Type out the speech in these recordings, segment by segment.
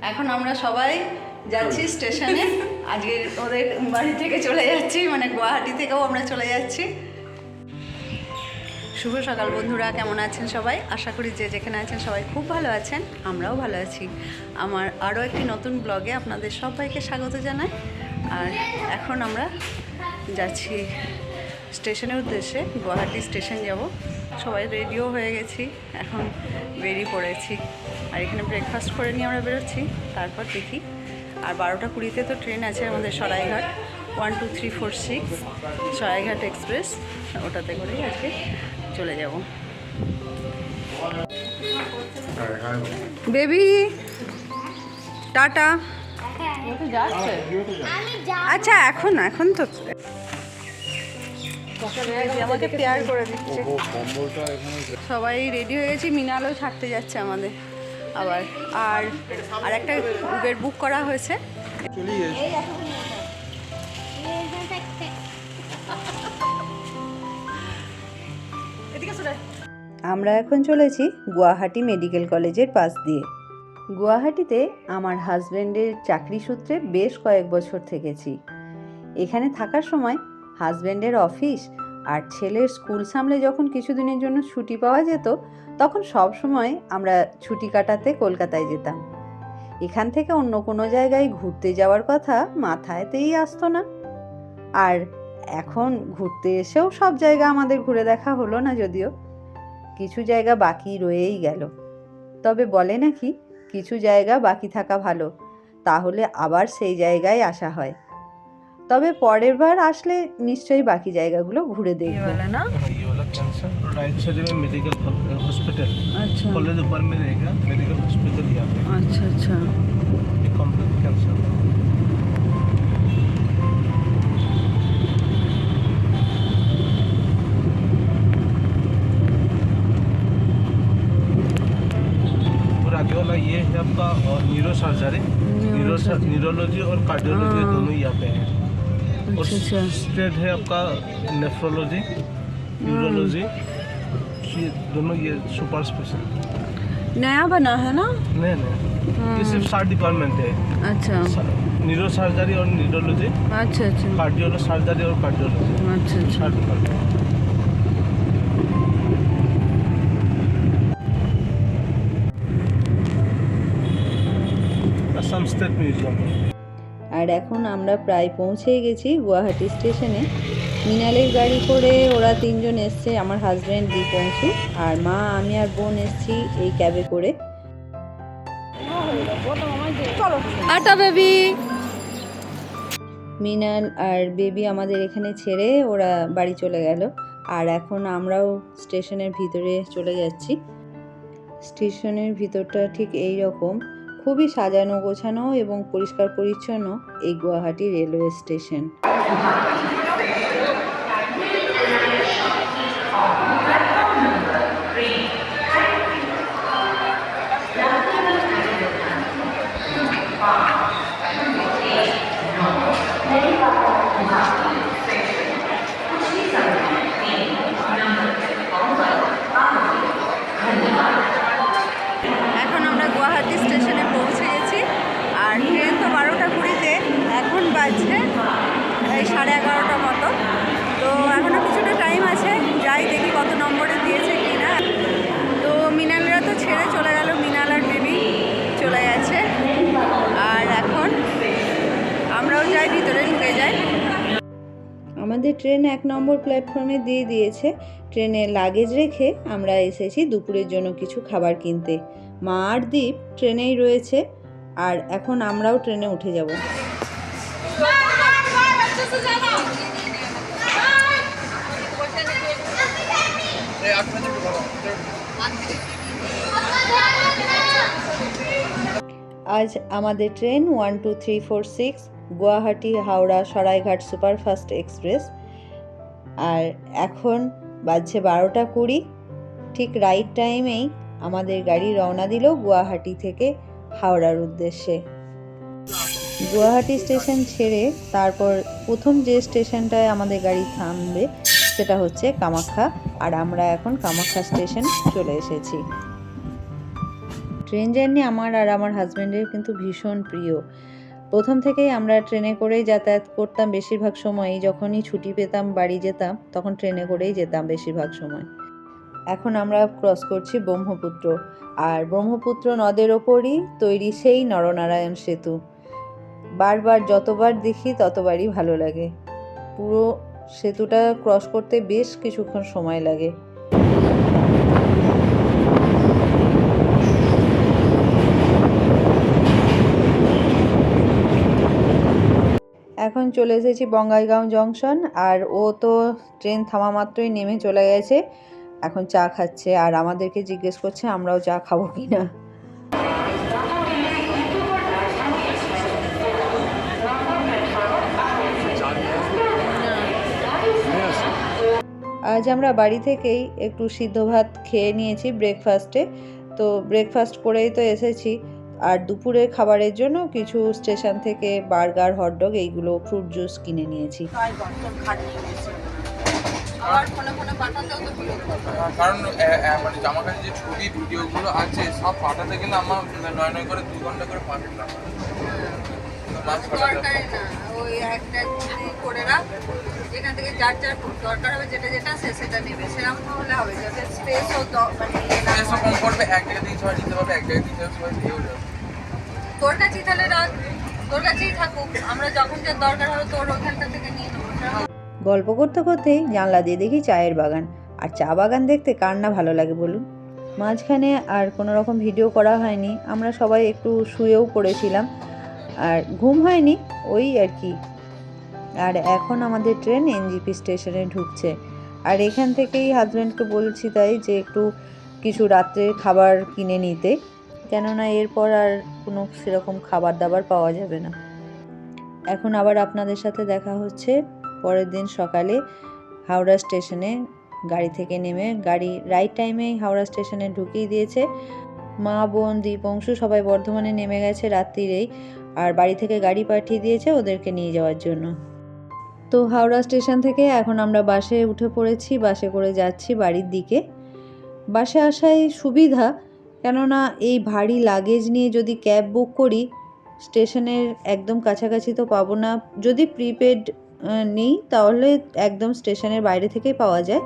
এখন আমরা সবাই যাচ্ছি স্টেশনে। আজকে ওদের বাড়ি থেকে চলে যাচ্ছি, মানে গুয়াহাটি থেকেও আমরা চলে যাচ্ছি। শুভ সকাল বন্ধুরা, কেমন আছেন সবাই? আশা করি যে যেখানে আছেন সবাই খুব ভালো আছেন, আমরাও ভালো আছি। আমার আরও একটি নতুন ব্লগে আপনাদের সবাইকে স্বাগত জানাই। আর এখন আমরা যাচ্ছি স্টেশনের উদ্দেশ্যে, গুয়াহাটি স্টেশন যাব। সবাই রেডিও হয়ে গেছি, এখন বেরিয়ে পড়েছি। আর এখানে ব্রেকফাস্ট করে নিয়ে আমরা বেরোচ্ছি, তারপর দেখি। আর 12টা 20-তে তো ট্রেন আছে আমাদের সরাইঘাট 1 2 3 4 6 সরাইঘাট এক্সপ্রেস, ওটাতে করেই আজকে চলে যাব। Baby tata. আচ্ছা এখন তো আমাকে পেয়ার করে দিচ্ছে। সবাই রেডি হয়ে গেছি, মিনালও ছাড়তে যাচ্ছে আমাদের আবার। আর একটা উবের বুক করা হয়েছে। আমরা এখন চলেছি গুয়াহাটি মেডিকেল কলেজের পাশ দিয়ে। গুয়াহাটিতে আমার হাজব্যান্ডের চাকরি সূত্রে বেশ কয়েক বছর থেকেছি। এখানে থাকার সময় হাজব্যান্ডের অফিস আর ছেলের স্কুল সামলে যখন কিছুদিনের জন্য ছুটি পাওয়া যেত, তখন সব সময় আমরা ছুটি কাটাতে কলকাতায় যেতাম। এখান থেকে অন্য কোনো জায়গায় ঘুরতে যাওয়ার কথা মাথায়তেই আসতো না। আর এখন ঘুরতে এসেও সব জায়গা আমাদের ঘুরে দেখা হলো না, যদিও কিছু জায়গা বাকি রয়েই গেল। তবে বলে নাকি কিছু জায়গা বাকি থাকা ভালো, তাহলে আবার সেই জায়গায় আসা হয়। তবে পরের বার আসলে নিশ্চয়ই বাকি জায়গাগুলো ঘুরে দেখবে না। राइट साइड में मेडिकल हॉस्पिटल, अच्छा कॉलेज ऊपर में रहेगा, मेडिकल हॉस्पिटल यहाँ पे। अच्छा अच्छा कॉम्प्लेक्स कैंसर। और आगे वाला ये है आपका न्यूरो सर्जरी, न्यूरोलॉजी और कार्डियोलॉजी दोनों यहाँ पे हैं। और स्टेट है आपका नेफ्रोलॉजी, न्यूरोलॉजी, दोनों ये सुपर स्पेशल। नया बना है ना? नहीं ये सिर्फ 7 डिपार्टमेंट है। अच्छा न्यूरो सर्जरी और न्यूरोलॉजी, अच्छा अच्छा कार्डियोलॉजी सर्जरी और कार्डियोलॉजी, अच्छा अच्छा 7 डिपार्टमेंट। Assam state museum. আর এখন আমরা প্রায় পৌঁছেই গেছি গুয়াহাটি স্টেশনে। মিনালের গাড়ি করে ওরা 3 জন এসছে, আমার হাজব্যান্ড দীপংশু আর মা, আমি আর বোন এসছি এই ক্যাবে করে। আটা বেবি। মিনাল আর বেবি আমাদের এখানে ছেড়ে ওরা বাড়ি চলে গেল। আর এখন আমরাও স্টেশনের ভিতরে চলে যাচ্ছি। স্টেশনের ভিতরটা ঠিক এই রকম, খুবই সাজানো গোছানো এবং পরিষ্কার পরিচ্ছন্ন এই গুয়াহাটি রেলওয়ে স্টেশন। এখন আমরা গুয়াহাটি স্টেশনে পৌঁছে গেছি। আর ট্রেন তো 12টা 20-তে, এখন বাজছে এই 11:30 মতো। তো এখনও কিছুটা টাইম আছে, যাই দেখি কত নম্বরে দিয়েছে কি না। তো মিনালরা তো ছেড়ে চলে গেল, মিনাল আর বেবি চলে গেছে। আর এখন আমরাও যাই, ভিতরে ঢুকে যাই। আমাদের ট্রেন 1 নম্বর প্ল্যাটফর্মে দিয়ে দিয়েছে। ট্রেনে লাগেজ রেখে আমরা এসেছি দুপুরের জন্য কিছু খাবার কিনতে। মা আর দীপ ট্রেনেই রয়েছে, আর এখন আমরাও ট্রেনে উঠে যাব। আজ আমাদের train 1 2 3 4 6 Guwahati Howrah Saraighat superfast express. আর এখন বাজছে 12টা 20। ঠিক রাইট টাইমেই আমাদের গাড়ি রওনা দিল গুয়াহাটি থেকে হাওড়ার উদ্দেশ্যে। গুয়াহাটি স্টেশন ছেড়ে তারপর প্রথম যে স্টেশনটায় আমাদের গাড়ি থামবে সেটা হচ্ছে কামাখ্যা। আর আমরা এখন কামাখ্যা স্টেশন চলে এসেছি। ট্রেন জার্নি আমার আর আমার হাজব্যান্ডের কিন্তু ভীষণ প্রিয়। প্রথম থেকেই আমরা ট্রেনে করেই যাতায়াত করতাম বেশিরভাগ সময়ই। যখনই ছুটি পেতাম বাড়ি যেতাম তখন ট্রেনে করেই যেতাম বেশিরভাগ সময়। এখন আমরা ক্রস করছি ব্রহ্মপুত্র, আর ব্রহ্মপুত্র নদের ওপরই তৈরি সেই নরনারায়ণ সেতু। বারবার যতবার দেখি ততবারই ভালো লাগে। পুরো সেতুটা ক্রস করতে বেশ কিছুক্ষণ সময় লাগে। এখন চলে এসেছি বঙ্গাইগাঁও জংশন, আর ও তো ট্রেন থামা মাত্রই নেমে চলে গেছে। এখন চা খাচ্ছে আর আমাদেরকে জিজ্ঞেস করছে আমরাও চা খাবো কিনা। আজ আমরা বাড়ি থেকেই একটু সিদ্ধ ভাত খেয়ে নিয়েছি ব্রেকফাস্টে। তো ব্রেকফাস্ট করেই তো এসেছি। আর দুপুরের খাবারের জন্য কিছু স্টেশন থেকে বার্গার, হটডগ এইগুলো, ফ্রুট জুস কিনে নিয়েছি। কারণ মানে আমার কাছে যে ছবি ভিডিওগুলো আছে সব পাঠাতে গেলে আমার নয় নয় করে 2 ঘন্টা করে পাঠাতে লাগে। দরকার না, ওই একটা করে রাখ, যেখান থেকে যার যার দরকার হবে যেটা যেটা সেটা নেবে, সেরকম হলে হবে। যাতে স্পেসও মানে স্পেসও কম করবে, এক জায়গা থেকে সবাই নিতে পারবে, এক জায়গা থেকে সবাই পেয়েও যাবে। তোর কাছেই তাহলে রাখ, তোর কাছেই থাকুক, আমরা যখন যার দরকার হবে তোর ওখানটা থেকে নিয়ে নেবো। গল্প করতে করতেই জানলা দিয়ে দেখি চায়ের বাগান, আর চা বাগান দেখতে কার না ভালো লাগে বলুন। মাঝখানে আর কোনো রকম ভিডিও করা হয়নি, আমরা সবাই একটু শুয়েও পড়েছিলাম, আর ঘুম হয়নি ওই আর কি। আর এখন আমাদের ট্রেন এনজিপি স্টেশনে ঢুকছে, আর এখান থেকেই হাজব্যান্ডকে বলছি তাই যে একটু কিছু রাত্রের খাবার কিনে নিতে, কেননা এরপর আর কোনো সেরকম খাবার দাবার পাওয়া যাবে না। এখন আবার আপনাদের সাথে দেখা হচ্ছে পরের দিন সকালে হাওড়া স্টেশনে। গাড়ি থেকে নেমে, গাড়ি রাইট টাইমে হাওড়া স্টেশনে ঢুকিয়ে দিয়েছে। মা, বোন, দীপ, অংশু সবাই বর্ধমানে নেমে গেছে রাত্রিরেই, আর বাড়ি থেকে গাড়ি পাঠিয়ে দিয়েছে ওদেরকে নিয়ে যাওয়ার জন্য। তো হাওড়া স্টেশন থেকে এখন আমরা বাসে উঠে পড়েছি, বাসে করে যাচ্ছি বাড়ির দিকে। বাসে আসাই সুবিধা, কেননা এই ভারী লাগেজ নিয়ে যদি ক্যাব বুক করি স্টেশনের একদম কাছাকাছি তো পাবো না। যদি প্রিপেড নেই তাহলে একদম স্টেশনের বাইরে থেকেই পাওয়া যায়,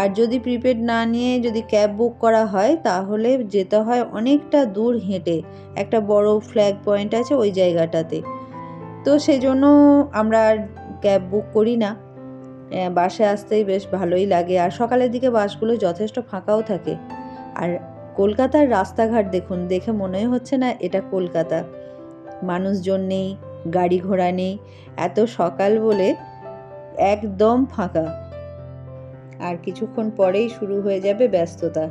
আর যদি প্রিপেড না নিয়ে যদি ক্যাব বুক করা হয় তাহলে যেতে হয় অনেকটা দূর হেঁটে, একটা বড় ফ্ল্যাগ পয়েন্ট আছে ওই জায়গাটাতে। তো সেই জন্য আমরা আর ক্যাব বুক করি না, বাসে আসতেই বেশ ভালোই লাগে। আর সকালের দিকে বাসগুলো যথেষ্ট ফাঁকাও থাকে। আর কলকাতার রাস্তাঘাট দেখুন, দেখে মনে হচ্ছে না এটা কলকাতা। মানুষজন নেই, গাড়ি ঘোড়া নেই, এত সকাল বলে একদম ফাঁকা। আর কিছুক্ষণ পরেই শুরু হয়ে যাবে ব্যস্ততা।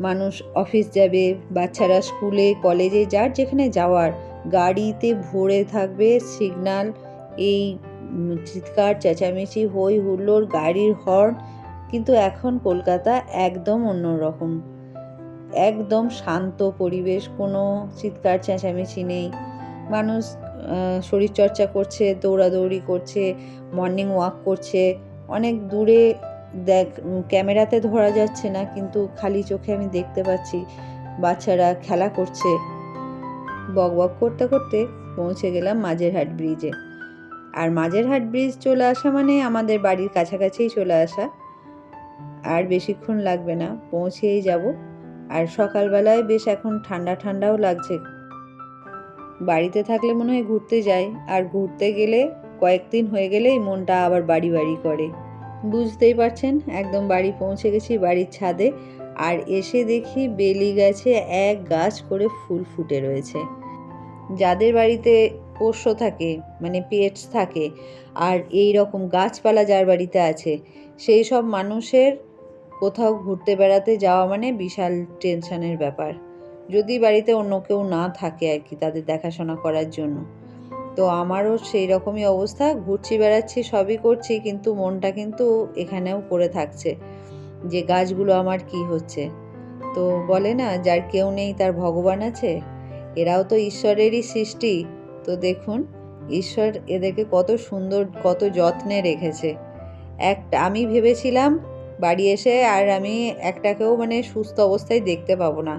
মানুষ অফিস যাবে, বাচ্চারা স্কুলে কলেজে, যার যেখানে যাওয়ার গাড়িতে ভরে থাকবে। সিগন্যাল, এই চিৎকার চেঁচামেচি, হই হুল্লোড়, গাড়ির হর্ন। কিন্তু এখন কলকাতা একদম অন্যরকম, একদম শান্ত পরিবেশ, কোনো চিৎকার চেঁচামেচি নেই। মানুষ শরীরচর্চা করছে, দৌড়াদৌড়ি করছে, মর্নিং ওয়াক করছে। অনেক দূরে ক্যামেরাতে ধরা যাচ্ছে না, কিন্তু খালি চোখে আমি দেখতে পাচ্ছি বাচ্চারা খেলা করছে। বকবক করতে করতে পৌঁছে গেলাম মাঝেরহাট ব্রিজে। আর মাঝেরহাট ব্রিজ চলে আসা মানে আমাদের বাড়ির কাছাকাছিই চলে আসা, আর বেশিক্ষণ লাগবে না, পৌঁছেই যাব। আর সকালবেলায় বেশ এখন ঠান্ডা ঠান্ডাও লাগছে। বাড়িতে থাকলে মনে হয় ঘুরতে যাই, আর ঘুরতে গেলে কয়েকদিন হয়ে গেলেই মনটা আবার বাড়ি বাড়ি করে। বুঝতেই পারছেন, একদম বাড়ি পৌঁছে গেছি, বাড়ির ছাদে। আর এসে দেখি বেলি গাছে এক গাছ করে ফুল ফুটে রয়েছে। যাদের বাড়িতে পোষ্য থাকে, মানে পেটস থাকে, আর এই রকম গাছপালা যার বাড়িতে আছে, সেই সব মানুষের কোথাও ঘুরতে বেড়াতে যাওয়া মানে বিশাল টেনশনের ব্যাপার, যদি বাড়িতে অন্য কেউ না থাকে আর কি তাদের দেখাশোনা করার জন্য। তো আমারও সেই রকমই অবস্থা, ঘুরছি বেড়াচ্ছি সবই করছি, কিন্তু মনটা কিন্তু এখানেও পড়ে থাকছে যে গাছগুলো আমার কি হচ্ছে। তো বলে না, যার কেউ নেই তার ভগবান আছে, এরাও তো ঈশ্বরেরই সৃষ্টি। তো দেখুন ঈশ্বর এদেরকে কত সুন্দর, কত যত্নে রেখেছে। আমি ভেবেছিলাম বাড়ি এসে আর আমি একটাকেও মানে সুস্থ অবস্থায় দেখতে পাবো না,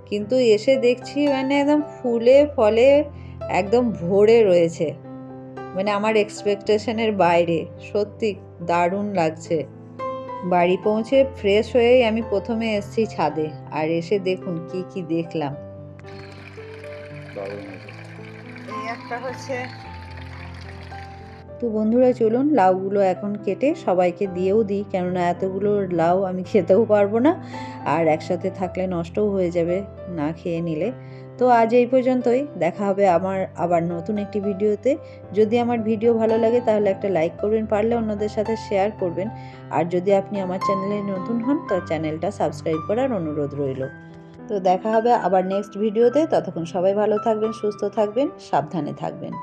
কিন্তু এসে দেখছি মানে একদম ফুলে ফলে একদম ভরে রয়েছে, মানে আমার এক্সপেকটেশনের বাইরে। সত্যি দারুণ লাগছে। বাড়ি পৌঁছে ফ্রেশ হয়েই আমি প্রথমে এসেছি ছাদে, আর এসে দেখুন কি কি দেখলাম। এই একটা হচ্ছে। তো বন্ধুরা চলুন লাউগুলো এখন কেটে সবাইকে দিয়েও দিই, কেননা এতগুলো লাউ আমি খেতেও পারবো না, আর একসাথে থাকলে নষ্টও হয়ে যাবে না খেয়ে নিলে। তো আজ এই পর্যন্তই, দেখা হবে আমার আবার নতুন একটি ভিডিওতে। যদি আমার ভিডিও ভালো লাগে তাহলে একটা লাইক করবেন, পারলে অন্যদের সাথে শেয়ার করবেন। আর যদি আপনি আমার চ্যানেলে নতুন হন তো চ্যানেলটা সাবস্ক্রাইব করার অনুরোধ রইল। তো দেখা হবে আবার নেক্সট ভিডিওতে। ততক্ষণ সবাই ভালো থাকবেন, সুস্থ থাকবেন, সাবধানে থাকবেন।